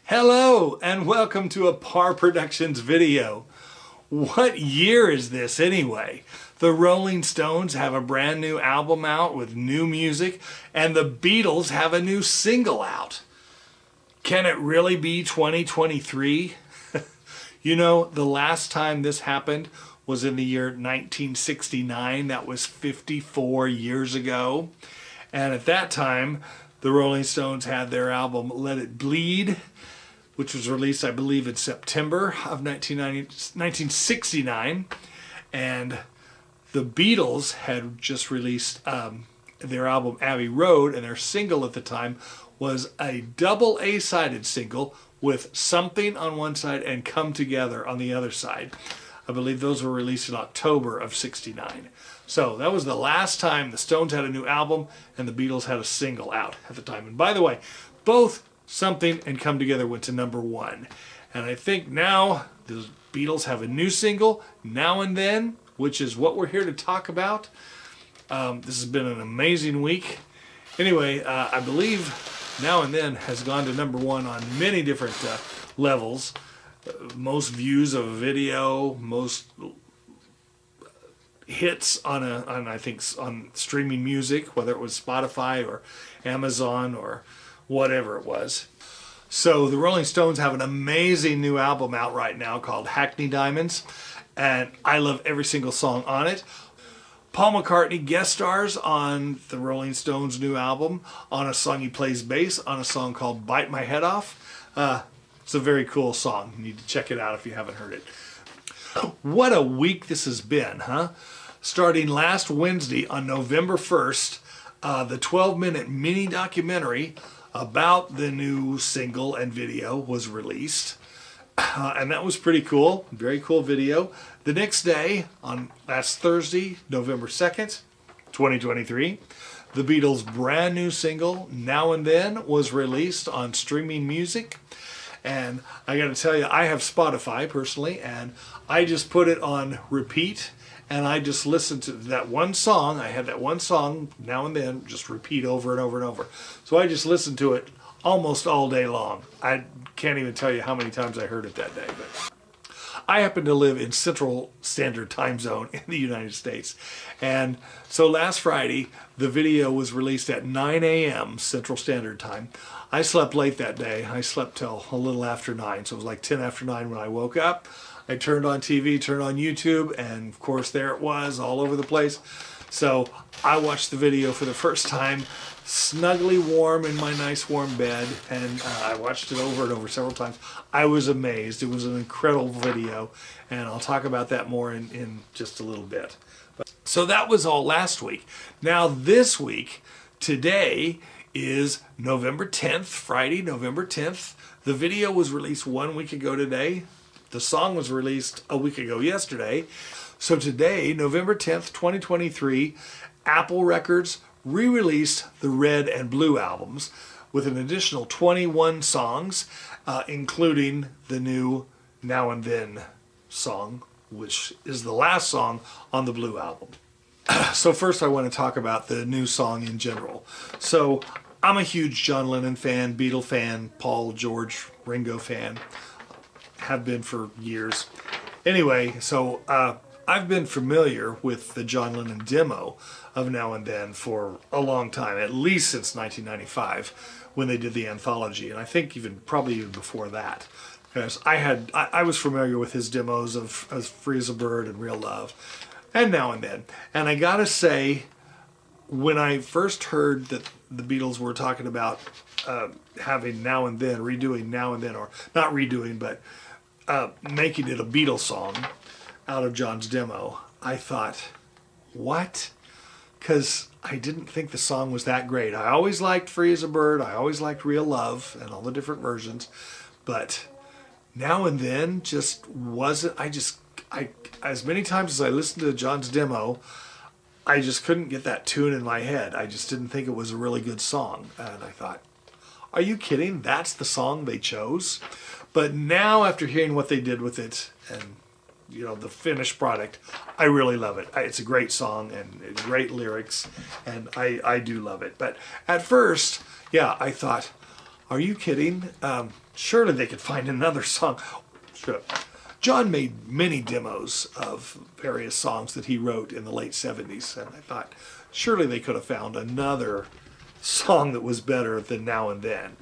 Hello and welcome to a Par Productions video. What year is this anyway? The Rolling Stones have a brand new album out with new music and the Beatles have a new single out. Can it really be 2023? You know, the last time this happened was in the year 1969. That was 54 years ago. And at that time, the Rolling Stones had their album Let It Bleed, which was released, I believe, in September of 1969. And the Beatles had just released their album Abbey Road, and their single at the time was a double A-sided single with Something on one side and Come Together on the other side. I believe those were released in October of '69. So that was the last time the Stones had a new album and the Beatles had a single out at the time. And by the way, both Something and Come Together went to #1. And I think now the Beatles have a new single, Now and Then, which is what we're here to talk about. This has been an amazing week. Anyway, I believe Now and Then has gone to #1 on many different levels. Most views of a video, most hits on streaming music, whether it was Spotify or Amazon or whatever it was. So the Rolling Stones have an amazing new album out right now called Hackney Diamonds, and I love every single song on it. Paul McCartney guest stars on the Rolling Stones new album on a song he plays bass on a song called Bite My Head Off. It's a very cool song. You need to check it out if you haven't heard it. What a week this has been, huh? Starting last Wednesday on November 1st, the 12-minute mini documentary about the new single and video was released. And that was pretty cool. Very cool video. The next day, on last Thursday, November 2nd, 2023, the Beatles' brand new single, Now and Then, was released on streaming music. And I got to tell you, I have Spotify personally, and I just put it on repeat, and I just listened to that one song. I had that one song, Now and Then, just repeat over and over and over. So I just listened to it almost all day long. I can't even tell you how many times I heard it that day. But I happen to live in Central Standard Time Zone in the United States. And so last Friday, the video was released at 9 a.m. Central Standard Time. I slept late that day. I slept till a little after 9, so it was like 10 after 9 when I woke up. I turned on TV, turned on YouTube, and of course there it was all over the place. So I watched the video for the first time, snugly warm in my nice warm bed, and I watched it over and over several times. I was amazed. It was an incredible video, and I'll talk about that more in just a little bit. So that was all last week. Now this week, today is November 10th, Friday, November 10th. The video was released 1 week ago today. The song was released a week ago yesterday. So today, November 10th, 2023, Apple Records re-released the Red and Blue albums with an additional 21 songs, including the new Now and Then song, which is the last song on the Blue album. So first I want to talk about the new song in general. So I'm a huge John Lennon fan, Beatle fan, Paul, George, Ringo fan. Have been for years. Anyway, so I've been familiar with the John Lennon demo of Now and Then for a long time, at least since 1995 when they did the anthology, and I think probably even before that. Because I was familiar with his demos of Free as a Bird and Real Love and Now and Then. And I gotta say, when I first heard that the Beatles were talking about having Now and Then, redoing Now and Then, or not redoing, but making it a Beatles song out of John's demo, I thought, what? Because I didn't think the song was that great. I always liked Free as a Bird, I always liked Real Love and all the different versions, but Now and Then just wasn't. I as many times as I listened to John's demo, I just couldn't get that tune in my head. I just didn't think it was a really good song. And I thought, are you kidding? That's the song they chose? But now, after hearing what they did with it and, you know, the finished product, I really love it. It's a great song and great lyrics, and I do love it. But at first, yeah, I thought, Are you kidding? Surely they could find another song. Sure. John made many demos of various songs that he wrote in the late 70s, and I thought, surely they could have found another song that was better than Now and Then.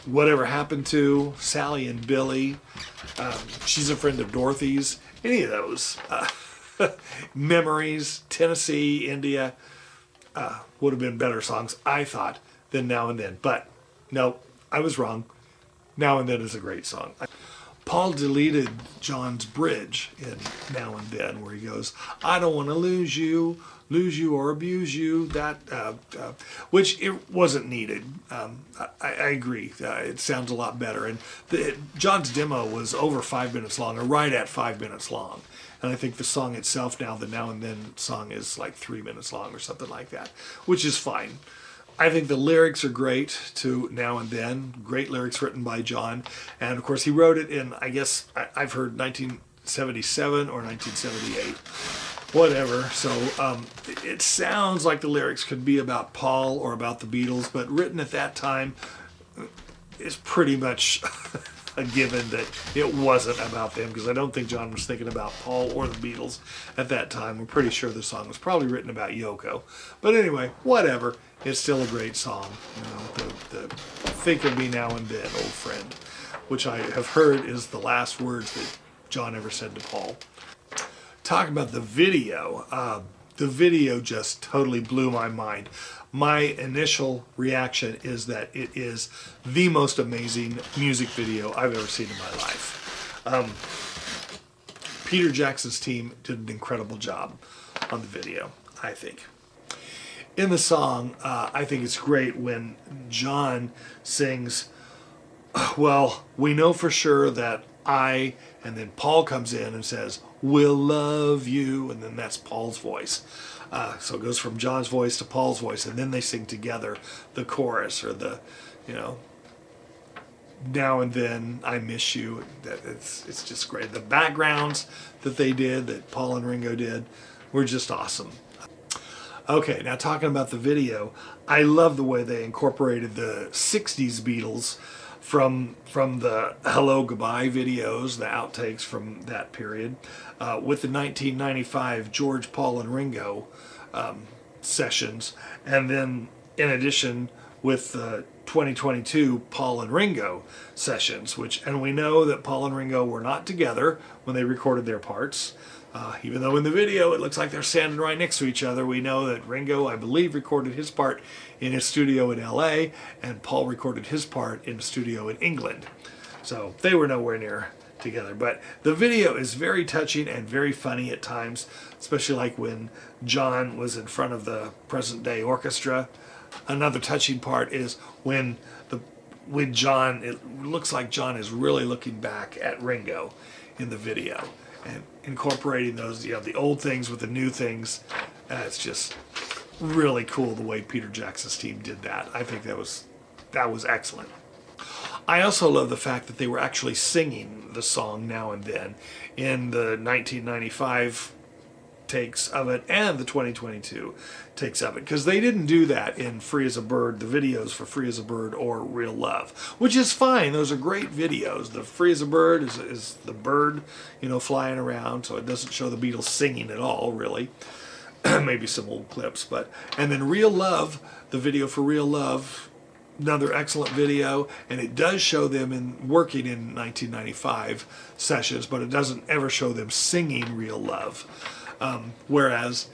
Whatever Happened to, Sally and Billy, She's a Friend of Dorothy's, any of those. Memories, Tennessee, India, would have been better songs, I thought, than Now and Then. But no, I was wrong. Now and Then is a great song. Paul deleted John's bridge in Now and Then, where he goes, I don't want to lose you or abuse you, which it wasn't needed. I agree. It sounds a lot better. And John's demo was over 5 minutes long, or right at 5 minutes long. And I think the song itself now, the Now and Then song, is like 3 minutes long or something like that, which is fine. I think the lyrics are great to Now and Then. Great lyrics written by John. And of course he wrote it in, I guess, I've heard 1977 or 1978. Whatever. So it sounds like the lyrics could be about Paul or about the Beatles, but written at that time is pretty much a given that it wasn't about them, because I don't think John was thinking about Paul or the Beatles at that time. We're pretty sure the song was probably written about Yoko. But anyway, whatever. It's still a great song. The Think of Me Now and Then, Old Friend, which I have heard is the last words that John ever said to Paul. Talking about the video just totally blew my mind. My initial reaction is that it is the most amazing music video I've ever seen in my life. Peter Jackson's team did an incredible job on the video, I think. In the song, I think it's great when John sings, well, we know for sure that and then Paul comes in and says, we'll love you, and then that's Paul's voice. So it goes from John's voice to Paul's voice, and then they sing together the chorus, or the, Now and Then, I Miss You. It's just great. The backgrounds that they did, that Paul and Ringo did, were just awesome. Okay, now talking about the video, I love the way they incorporated the 60s Beatles from the Hello Goodbye videos, the outtakes from that period, with the 1995 George, Paul, and Ringo sessions, and then in addition with the 2022 Paul and Ringo sessions, and we know that Paul and Ringo were not together when they recorded their parts. Even though in the video it looks like they're standing right next to each other, we know that Ringo, I believe, recorded his part in his studio in LA, and Paul recorded his part in a studio in England. So they were nowhere near together. But the video is very touching and very funny at times, especially like when John was in front of the present-day orchestra. Another touching part is when John, it looks like John is really looking back at Ringo in the video, and incorporating those, the old things with the new things. It's just really cool the way Peter Jackson's team did that. I think that was excellent. I also love the fact that they were actually singing the song Now and Then in the 1995 takes of it and the 2022 takes of it, because they didn't do that in Free as a Bird, the videos for Free as a Bird or Real Love, which is fine. Those are great videos. The Free as a Bird is the bird, flying around, so it doesn't show the Beatles singing at all, really. Maybe some old clips, and then Real Love, the video for Real Love, another excellent video, and it does show them working in 1995 sessions, but it doesn't ever show them singing Real Love. Whereas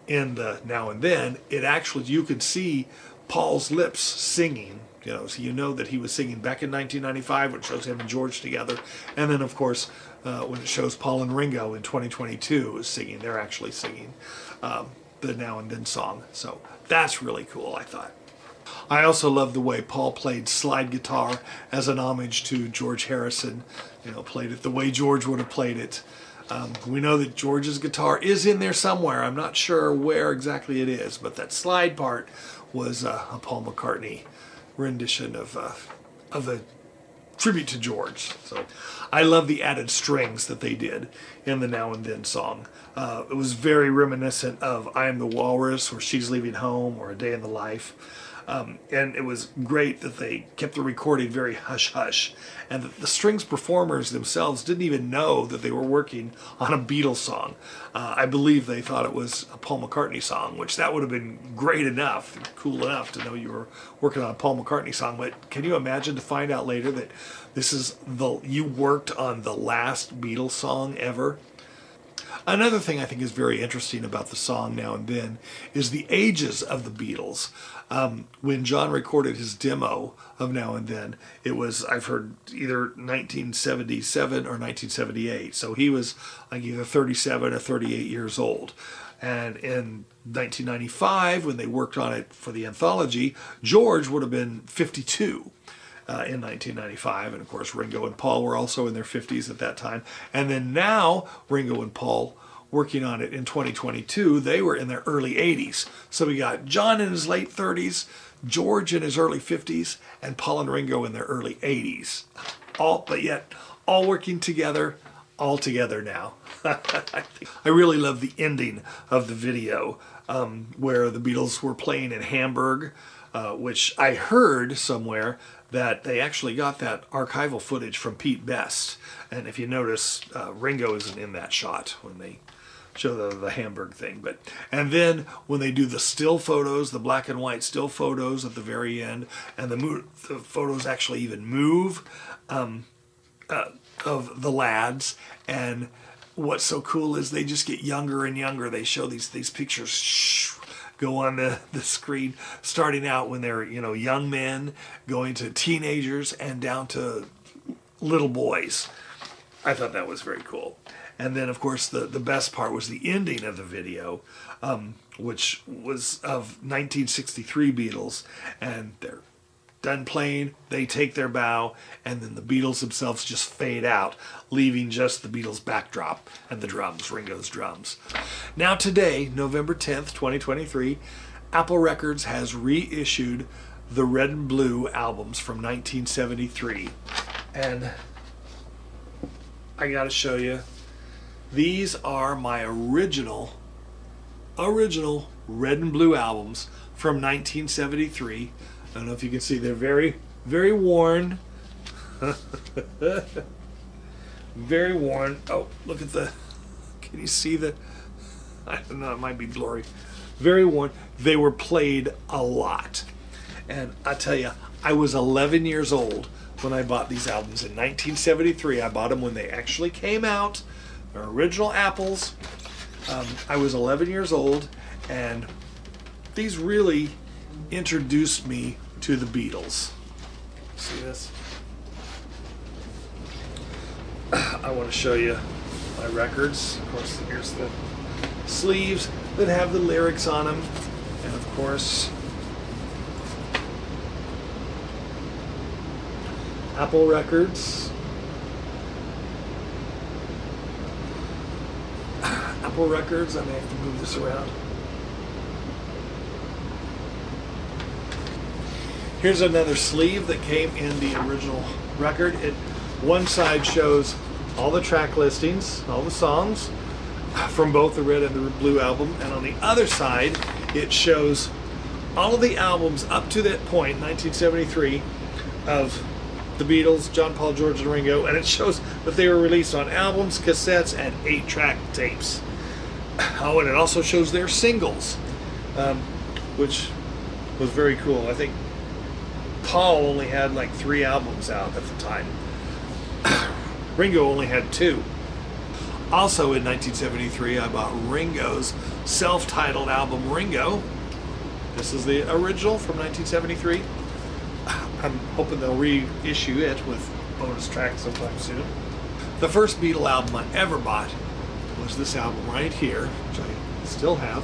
in the Now and Then, it actually, you could see Paul's lips singing, so that he was singing back in 1995 when it shows him and George together, and then of course when it shows Paul and Ringo in 2022 is singing, they're actually singing the Now and Then song. So that's really cool, I thought. I also love the way Paul played slide guitar as an homage to George Harrison. Played it the way George would have played it. We know that George's guitar is in there somewhere. I'm not sure where exactly it is, but that slide part was a Paul McCartney rendition of a tribute to George. So I love the added strings that they did in the Now and Then song. It was very reminiscent of I Am the Walrus, or She's Leaving Home, or A Day in the Life. And it was great that they kept the recording very hush-hush, and that the Strings performers themselves didn't even know that they were working on a Beatles song. I believe they thought it was a Paul McCartney song, which that would have been great enough, cool enough to know you were working on a Paul McCartney song. But can you imagine to find out later that you worked on the last Beatles song ever? Another thing I think is very interesting about the song Now and Then is the ages of the Beatles. When John recorded his demo of Now and Then, it was, I've heard, either 1977 or 1978. So he was like either 37 or 38 years old. And in 1995, when they worked on it for the anthology, George would have been 52. In 1995, and of course Ringo and Paul were also in their 50s at that time. And then now Ringo and Paul working on it in 2022, they were in their early 80s. So we got John in his late 30s, George in his early 50s, and Paul and Ringo in their early 80s. But yet all working together, all together now. I really love the ending of the video where the Beatles were playing in Hamburg, which I heard somewhere that they actually got that archival footage from Pete Best. And if you notice, Ringo isn't in that shot when they show the Hamburg thing. And then when they do the still photos, the black and white still photos at the very end, and the photos actually even move of the lads. And what's so cool is they just get younger and younger. They show these pictures go on the screen, starting out when they're young men, going to teenagers, and down to little boys. I thought that was very cool. And then, of course, the best part was the ending of the video, which was of 1963 Beatles, and they're done playing, they take their bow, and then the Beatles themselves just fade out, leaving just the Beatles backdrop and the drums, Ringo's drums. Now today, November 10th, 2023, Apple Records has reissued the Red and Blue albums from 1973. And I gotta show you, these are my original Red and Blue albums from 1973. I don't know if you can see, they're very, very worn. Very worn. Oh, look at can you see I don't know, it might be blurry. Very worn. They were played a lot. And I tell you, I was 11 years old when I bought these albums in 1973. I bought them when they actually came out. They're original Apples. I was 11 years old, and these really introduced me to the Beatles. See this? I want to show you my records. Of course, here's the sleeves that have the lyrics on them, and of course Apple Records. Apple Records. I may have to move this around. Here's another sleeve that came in the original record. One side shows all the track listings, all the songs from both the Red and the Blue album, and on the other side it shows all of the albums up to that point, 1973, of the Beatles, John, Paul, George, and Ringo, and it shows that they were released on albums, cassettes, and 8-track tapes. Oh, and it also shows their singles, which was very cool. I think Paul only had like 3 albums out at the time. Ringo only had 2. Also in 1973, I bought Ringo's self-titled album, Ringo. This is the original from 1973. I'm hoping they'll reissue it with bonus tracks sometime soon. The first Beatle album I ever bought was this album right here, which I still have.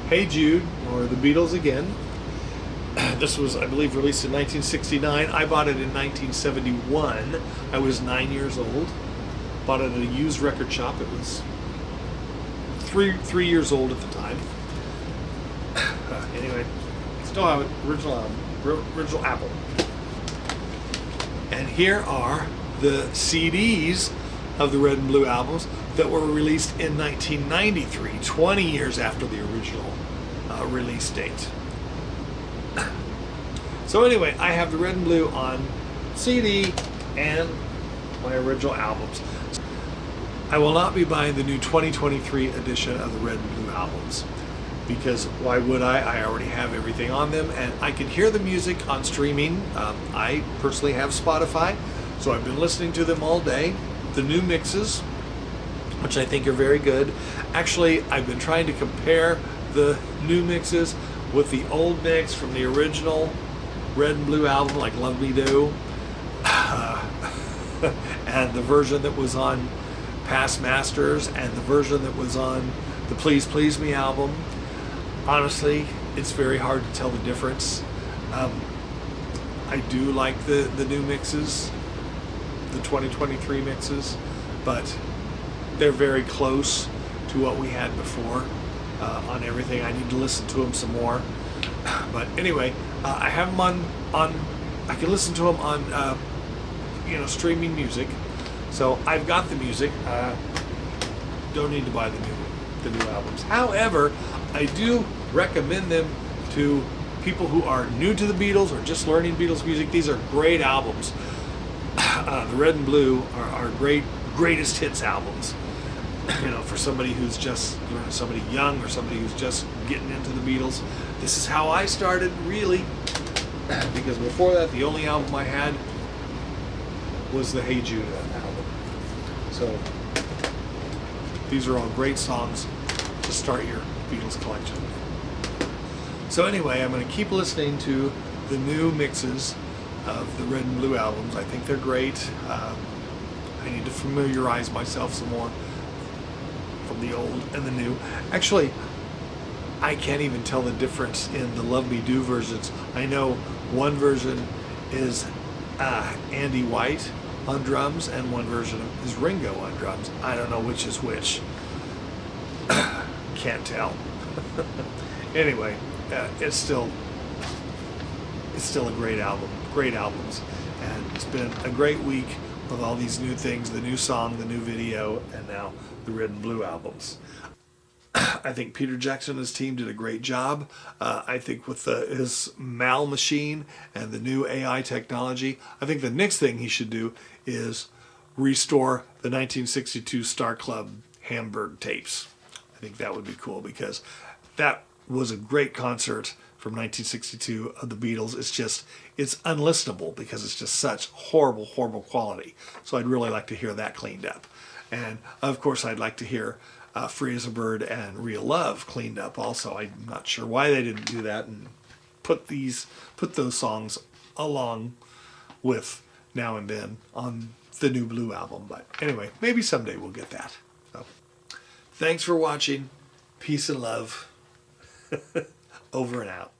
Hey Jude, or The Beatles Again. This was, I believe, released in 1969. I bought it in 1971. I was 9 years old. Bought it at a used record shop. It was three years old at the time. Anyway, still have it. Original Apple. And here are the CDs of the Red and Blue albums that were released in 1993, 20 years after the original release date. So anyway, I have the Red and Blue on CD and my original albums. I will not be buying the new 2023 edition of the Red and Blue albums, because why would I? I already have everything on them, and I can hear the music on streaming. I personally have Spotify, so I've been listening to them all day. The new mixes, which I think are very good. Actually, I've been trying to compare the new mixes with the old mix from the original Red and Blue album, like Love Me Do, and the version that was on Past Masters, and the version that was on the Please Please Me album. Honestly, it's very hard to tell the difference. I do like the new mixes, the 2023 mixes, but they're very close to what we had before on everything. I need to listen to them some more. But anyway, I have them on I can listen to them on streaming music. So I've got the music. Don't need to buy the new albums. However, I do recommend them to people who are new to the Beatles or just learning Beatles music. These are great albums. The Red and Blue are greatest hits albums. For somebody who's just somebody young or somebody who's just getting into the Beatles. This is how I started, really, because before that, the only album I had was the Hey Jude album. So these are all great songs to start your Beatles collection. So anyway, I'm going to keep listening to the new mixes of the Red and Blue albums. I think they're great. I need to familiarize myself some more from the old and the new. Actually, I can't even tell the difference in the Love Me Do versions. I know one version is Andy White on drums and one version is Ringo on drums. I don't know which is which. Can't tell. Anyway, it's still a great album. Great albums. And it's been a great week with all these new things, the new song, the new video, and now the Red and Blue albums. I think Peter Jackson and his team did a great job. I think with his Mal machine and the new AI technology, I think the next thing he should do is restore the 1962 Star Club Hamburg tapes. I think that would be cool, because that was a great concert from 1962 of the Beatles. It's unlistenable because it's just such horrible, horrible quality. So I'd really like to hear that cleaned up. And of course, I'd like to hear Free as a Bird and Real Love cleaned up also. I'm not sure why they didn't do that and put those songs along with Now and Then on the new Blue album. But anyway, maybe someday we'll get that. So, thanks for watching. Peace and love. Over and out.